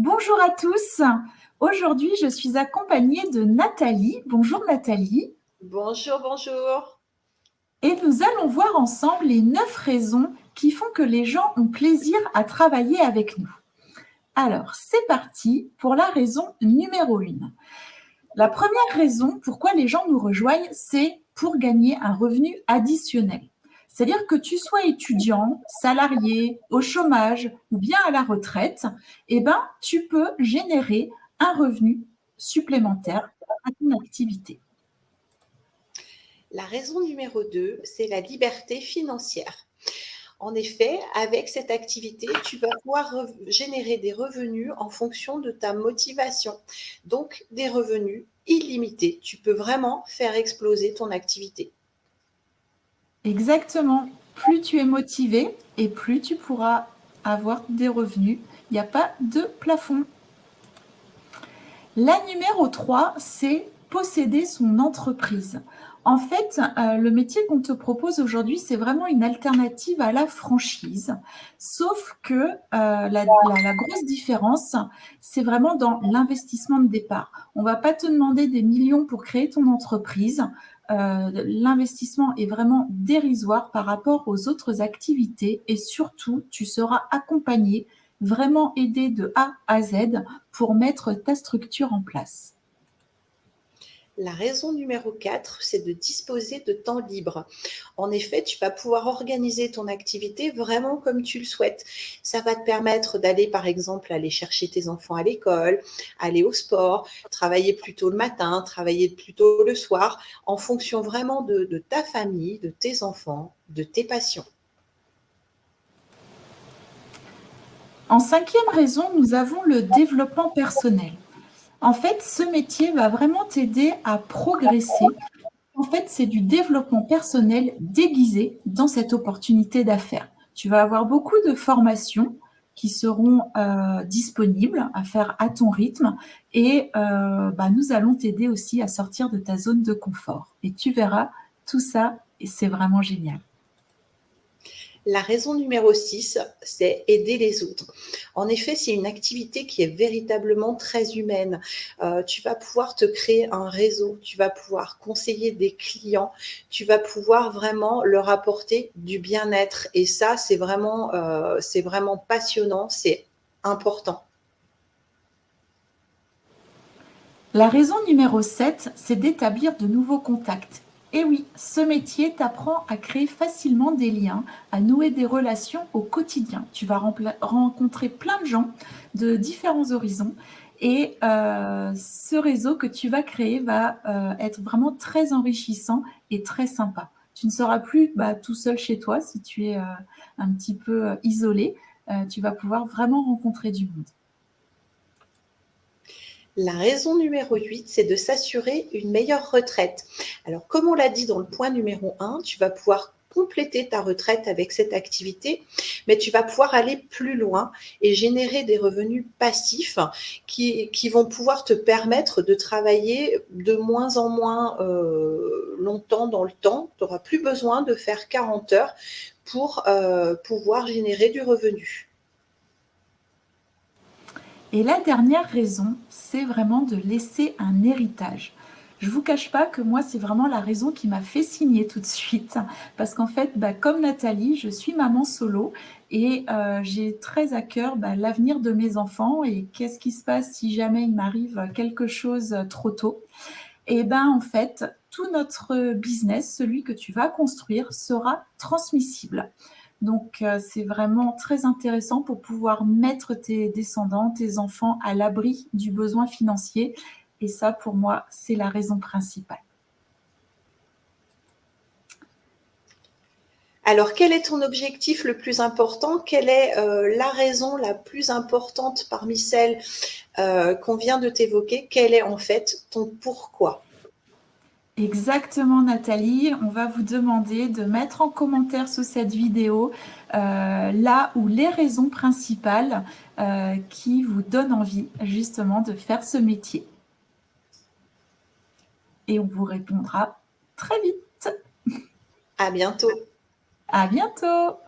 Bonjour à tous. Aujourd'hui, je suis accompagnée de Nathalie. Bonjour Nathalie. Bonjour, bonjour. Et nous allons voir ensemble les 9 raisons qui font que les gens ont plaisir à travailler avec nous. Alors, c'est parti pour la raison numéro 1. La première raison pourquoi les gens nous rejoignent, c'est pour gagner un revenu additionnel. C'est-à-dire que tu sois étudiant, salarié, au chômage ou bien à la retraite, tu peux générer un revenu supplémentaire à ton activité. La raison numéro 2, c'est la liberté financière. En effet, avec cette activité, tu vas pouvoir générer des revenus en fonction de ta motivation. Donc, des revenus illimités. Tu peux vraiment faire exploser ton activité. Exactement. Plus tu es motivé et plus tu pourras avoir des revenus. Il n'y a pas de plafond. La numéro 3, c'est posséder son entreprise. En fait, le métier qu'on te propose aujourd'hui, c'est vraiment une alternative à la franchise. Sauf que la grosse différence, c'est vraiment dans l'investissement de départ. On ne va pas te demander des millions pour créer ton entreprise. L'investissement est vraiment dérisoire par rapport aux autres activités et surtout, tu seras accompagné, vraiment aidé de A à Z pour mettre ta structure en place. La raison numéro 4, c'est de disposer de temps libre. En effet, tu vas pouvoir organiser ton activité vraiment comme tu le souhaites. Ça va te permettre d'aller, par exemple, aller chercher tes enfants à l'école, aller au sport, travailler plus tôt le matin, travailler plus tôt le soir, en fonction vraiment de ta famille, de tes enfants, de tes passions. En 5e raison, nous avons le développement personnel. En fait, ce métier va vraiment t'aider à progresser. En fait, c'est du développement personnel déguisé dans cette opportunité d'affaires. Tu vas avoir beaucoup de formations qui seront disponibles à faire à ton rythme et nous allons t'aider aussi à sortir de ta zone de confort. Et tu verras, tout ça, et c'est vraiment génial. La raison numéro 6, c'est aider les autres. En effet, c'est une activité qui est véritablement très humaine. Tu vas pouvoir te créer un réseau, tu vas pouvoir conseiller des clients, tu vas pouvoir vraiment leur apporter du bien-être. Et ça, c'est vraiment passionnant, c'est important. La raison numéro 7, c'est d'établir de nouveaux contacts. Et oui, ce métier t'apprend à créer facilement des liens, à nouer des relations au quotidien. Tu vas rencontrer plein de gens de différents horizons et ce réseau que tu vas créer va être vraiment très enrichissant et très sympa. Tu ne seras plus tout seul chez toi si tu es un petit peu isolé. Tu vas pouvoir vraiment rencontrer du monde. La raison numéro 8, c'est de s'assurer une meilleure retraite. Alors, comme on l'a dit dans le point numéro 1, tu vas pouvoir compléter ta retraite avec cette activité, mais tu vas pouvoir aller plus loin et générer des revenus passifs qui vont pouvoir te permettre de travailler de moins en moins longtemps dans le temps. Tu n'auras plus besoin de faire 40 heures pour pouvoir générer du revenu. Et la dernière raison, c'est vraiment de laisser un héritage. Je ne vous cache pas que moi, c'est vraiment la raison qui m'a fait signer tout de suite. Parce qu'en fait, comme Nathalie, je suis maman solo et j'ai très à cœur l'avenir de mes enfants et qu'est-ce qui se passe si jamais il m'arrive quelque chose trop tôt. Et en fait, tout notre business, celui que tu vas construire, sera transmissible. Donc, c'est vraiment très intéressant pour pouvoir mettre tes descendants, tes enfants à l'abri du besoin financier. Et ça, pour moi, c'est la raison principale. Alors, quel est ton objectif le plus important? Quelle est la raison la plus importante parmi celles qu'on vient de t'évoquer? Quel est en fait ton pourquoi? Exactement, Nathalie. On va vous demander de mettre en commentaire sous cette vidéo là où les raisons principales qui vous donnent envie justement de faire ce métier. Et on vous répondra très vite. À bientôt. À bientôt!